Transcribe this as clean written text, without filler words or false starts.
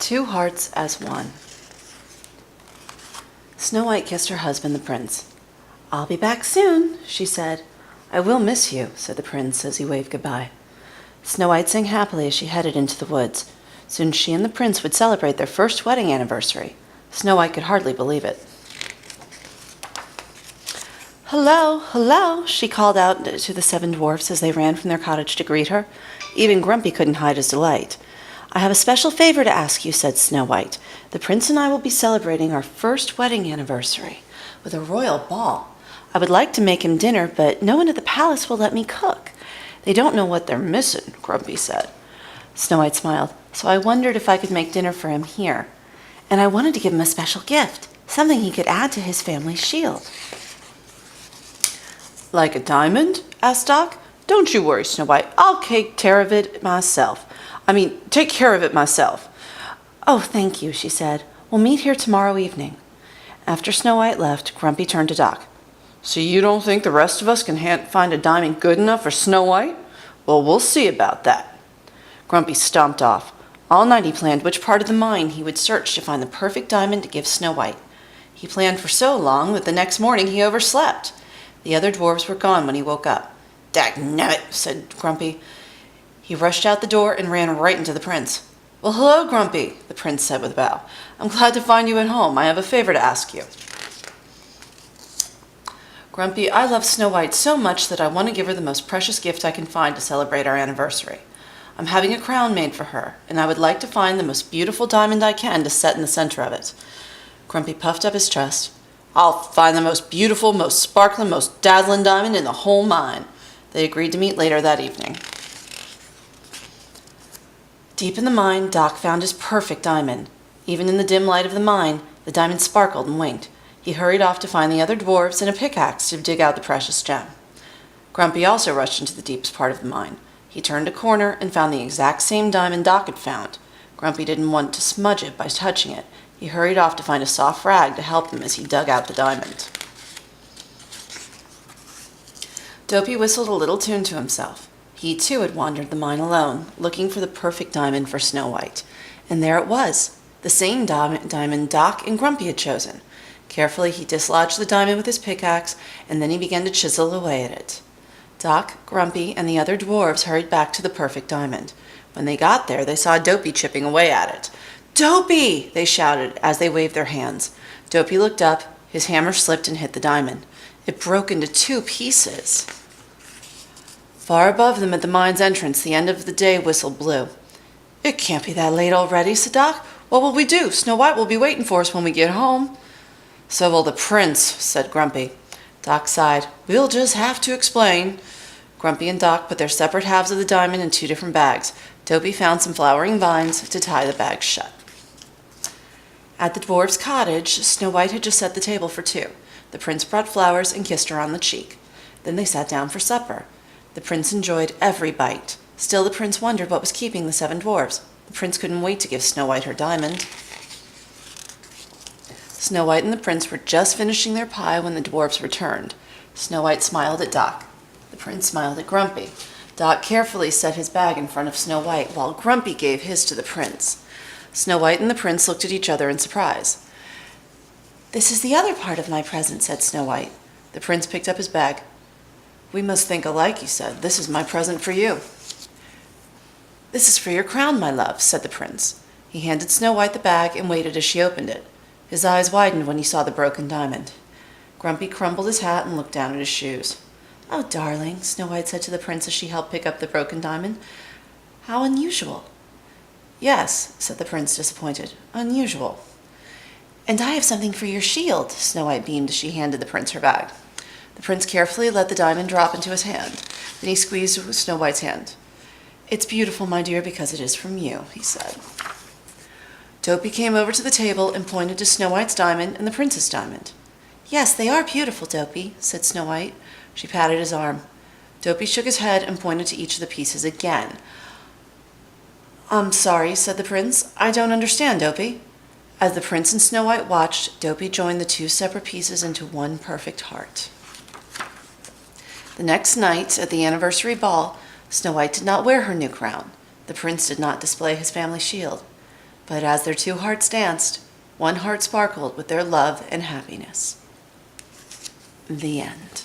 Two hearts as one. Snow White kissed her husband, the prince. "I'll be back soon," she said. "I will miss you," said the prince as he waved goodbye. Snow White sang happily as she headed into the woods. Soon she and the prince would celebrate their first wedding anniversary. Snow White could hardly believe it. "Hello, hello," she called out to the 7 dwarfs as they ran from their cottage to greet her. Even Grumpy couldn't hide his delight. "I have a special favor to ask you," said Snow White. "The prince and I will be celebrating our first wedding anniversary with a royal ball. I would like to make him dinner, but no one at the palace will let me cook. They don't know what they're missing," Grumpy said. Snow White smiled. "So I wondered if I could make dinner for him here. And I wanted to give him a special gift, something he could add to his family shield." "Like a diamond?" asked Doc. "Don't you worry, Snow White. I'll take care of it myself. "Oh, thank you," she said. "We'll meet here tomorrow evening." After Snow White left, Grumpy turned to Doc. "So you don't think the rest of us can find a diamond good enough for Snow White? Well, we'll see about that." Grumpy stomped off. All night he planned which part of the mine he would search to find the perfect diamond to give Snow White. He planned for so long that the next morning he overslept. The other dwarves were gone when he woke up. "Dagnabbit," said Grumpy. He rushed out the door and ran right into the prince. "Well, hello, Grumpy," the prince said with a bow. "I'm glad to find you at home. I have a favor to ask you." "Grumpy, I love Snow White so much that I want to give her the most precious gift I can find to celebrate our anniversary. I'm having a crown made for her, and I would like to find the most beautiful diamond I can to set in the center of it." Grumpy puffed up his chest. "I'll find the most beautiful, most sparkling, most dazzling diamond in the whole mine." They agreed to meet later that evening. Deep in the mine, Doc found his perfect diamond. Even in the dim light of the mine, the diamond sparkled and winked. He hurried off to find the other dwarves and a pickaxe to dig out the precious gem. Grumpy also rushed into the deepest part of the mine. He turned a corner and found the exact same diamond Doc had found. Grumpy didn't want to smudge it by touching it. He hurried off to find a soft rag to help him as he dug out the diamond. Dopey whistled a little tune to himself. He too had wandered the mine alone, looking for the perfect diamond for Snow White. And there it was, the same diamond Doc and Grumpy had chosen. Carefully he dislodged the diamond with his pickaxe, and then he began to chisel away at it. Doc, Grumpy, and the other dwarves hurried back to the perfect diamond. When they got there, they saw Dopey chipping away at it. "Dopey!" they shouted as they waved their hands. Dopey looked up. His hammer slipped and hit the diamond. It broke into 2 pieces. Far above them at the mine's entrance, the end of the day whistle blew. "It can't be that late already," said Doc. "What will we do? Snow White will be waiting for us when we get home." "So will the prince," said Grumpy. Doc sighed. "We'll just have to explain." Grumpy and Doc put their separate halves of the diamond in 2 different bags. Dopey found some flowering vines to tie the bags shut. At the dwarf's cottage, Snow White had just set the table for 2. The prince brought flowers and kissed her on the cheek. Then they sat down for supper. The prince enjoyed every bite. Still, the prince wondered what was keeping the 7 dwarves. The prince couldn't wait to give Snow White her diamond. Snow White and the prince were just finishing their pie when the dwarves returned. Snow White smiled at Doc. The prince smiled at Grumpy. Doc carefully set his bag in front of Snow White, while Grumpy gave his to the prince. Snow White and the prince looked at each other in surprise. "This is the other part of my present," said Snow White. The prince picked up his bag. "We must think alike," he said. "This is my present for you." "This is for your crown, my love," said the prince. He handed Snow White the bag and waited as she opened it. His eyes widened when he saw the broken diamond. Grumpy crumbled his hat and looked down at his shoes. "Oh, darling," Snow White said to the prince as she helped pick up the broken diamond. "How unusual." "Yes," said the prince, disappointed. "Unusual." "And I have something for your shield," Snow White beamed as she handed the prince her bag. The prince carefully let the diamond drop into his hand. Then he squeezed Snow White's hand. "It's beautiful, my dear, because it is from you," he said. Dopey came over to the table and pointed to Snow White's diamond and the prince's diamond. "Yes, they are beautiful, Dopey," said Snow White. She patted his arm. Dopey shook his head and pointed to each of the pieces again. "I'm sorry," said the prince. "I don't understand, Dopey." As the prince and Snow White watched, Dopey joined the 2 separate pieces into one perfect heart. The next night, at the anniversary ball, Snow White did not wear her new crown. The prince did not display his family shield. But as their two hearts danced, one heart sparkled with their love and happiness. The end.